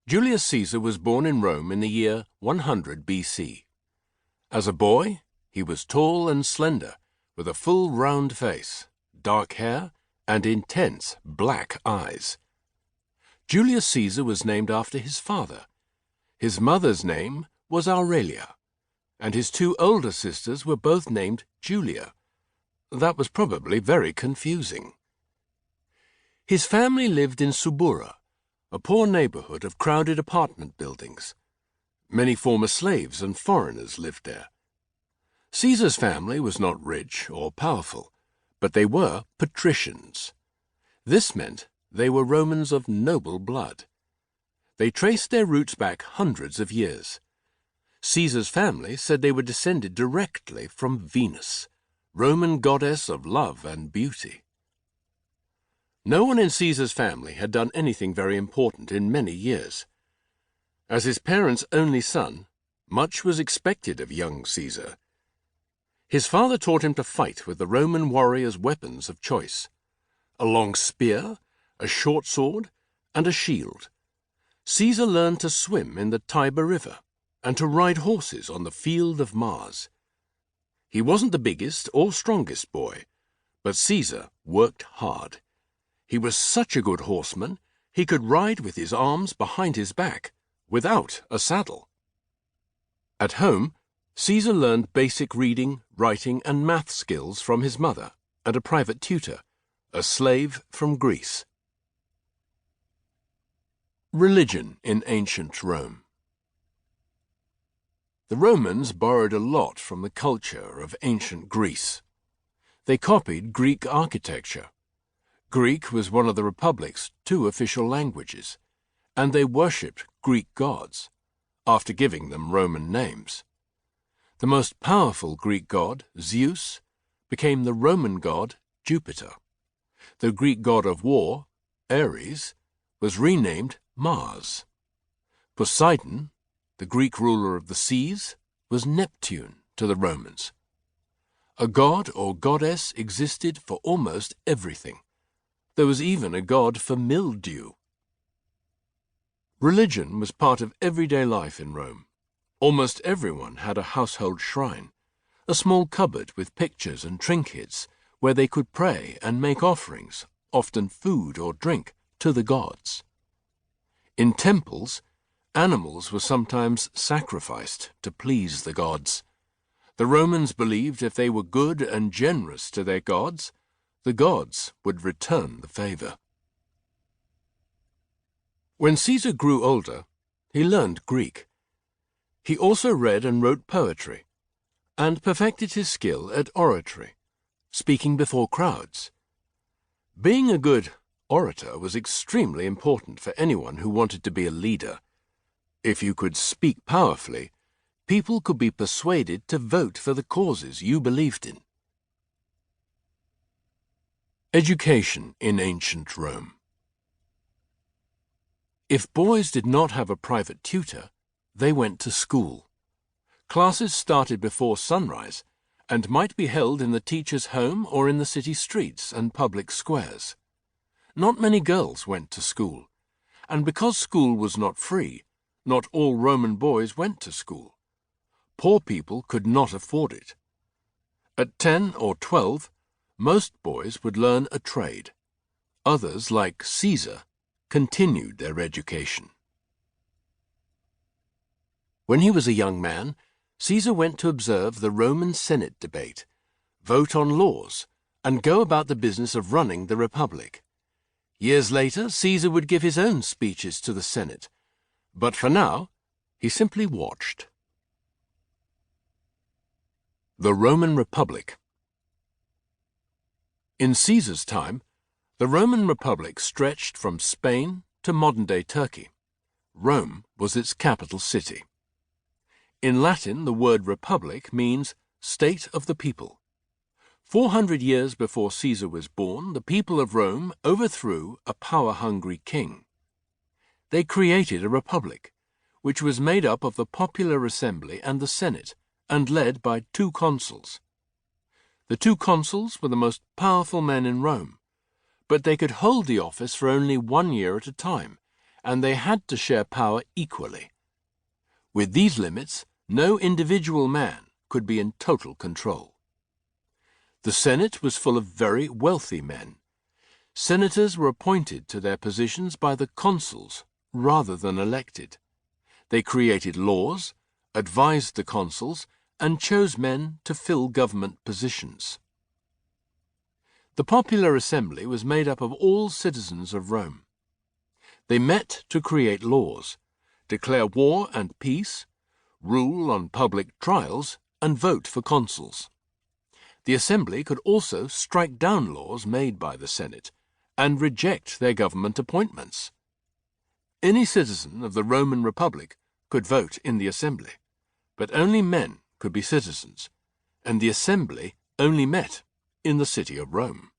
Julius Caesar was born in Rome in the year 100 BC. As a boy, he was tall and slender, with a full round face, dark hair, and intense black eyes. Julius Caesar was named after his father. His mother's name was Aurelia, and his two older sisters were both named Julia. That was probably very confusing. His family lived in Subura, a poor neighborhood of crowded apartment buildings. Many former slaves and foreigners lived there. Caesar's family was not rich or powerful, but they were patricians. This meant they were Romans of noble blood. They traced their roots back hundreds of years. Caesar's family said they were descended directly from Venus, Roman goddess of love and beauty. No one in Caesar's family had done anything very important in many years. As his parents' only son, much was expected of young Caesar. His father taught him to fight with the Roman warriors' weapons of choice: a long spear, a short sword, and a shield. Caesar learned to swim in the Tiber River and to ride horses on the field of Mars. He wasn't the biggest or strongest boy, but Caesar worked hard. He was such a good horseman, he could ride with his arms behind his back, without a saddle. At home, Caesar learned basic reading, writing, and math skills from his mother and a private tutor, a slave from Greece. Religion in ancient Rome. The Romans borrowed a lot from the culture of ancient Greece. They copied Greek architecture. Greek was one of the Republic's two official languages, and they worshipped Greek gods, after giving them Roman names. The most powerful Greek god, Zeus, became the Roman god Jupiter. The Greek god of war, Ares, was renamed Mars. Poseidon, the Greek ruler of the seas, was Neptune to the Romans. A god or goddess existed for almost everything. There was even a god for mildew. Religion was part of everyday life in Rome. Almost everyone had a household shrine, a small cupboard with pictures and trinkets where they could pray and make offerings, often food or drink, to the gods. In temples, animals were sometimes sacrificed to please the gods. The Romans believed if they were good and generous to their gods, the gods would return the favor. When Caesar grew older, he learned Greek. He also read and wrote poetry, and perfected his skill at oratory, speaking before crowds. Being a good orator was extremely important for anyone who wanted to be a leader. If you could speak powerfully, people could be persuaded to vote for the causes you believed in. Education in ancient Rome. If boys did not have a private tutor, they went to school. Classes started before sunrise and might be held in the teacher's home or in the city streets and public squares. Not many girls went to school, and because school was not free, not all Roman boys went to school. Poor people could not afford it. At 10 or 12, most boys would learn a trade. Others, like Caesar, continued their education. When he was a young man, Caesar went to observe the Roman Senate debate, vote on laws, and go about the business of running the Republic. Years later, Caesar would give his own speeches to the Senate, but for now, he simply watched. The Roman Republic. In Caesar's time, the Roman Republic stretched from Spain to modern-day Turkey. Rome was its capital city. In Latin, the word republic means state of the people. 400 years before Caesar was born, the people of Rome overthrew a power-hungry king. They created a republic, which was made up of the popular assembly and the Senate, and led by 2 consuls. The 2 consuls were the most powerful men in Rome, but they could hold the office for only 1 year at a time, and they had to share power equally. With these limits, no individual man could be in total control. The Senate was full of very wealthy men. Senators were appointed to their positions by the consuls rather than elected. They created laws, advised the consuls, and chose men to fill government positions. The popular assembly was made up of all citizens of Rome. They met to create laws, declare war and peace, rule on public trials, and vote for consuls. The assembly could also strike down laws made by the Senate and reject their government appointments. Any citizen of the Roman Republic could vote in the assembly, but only men could be citizens, and the assembly only met in the city of Rome.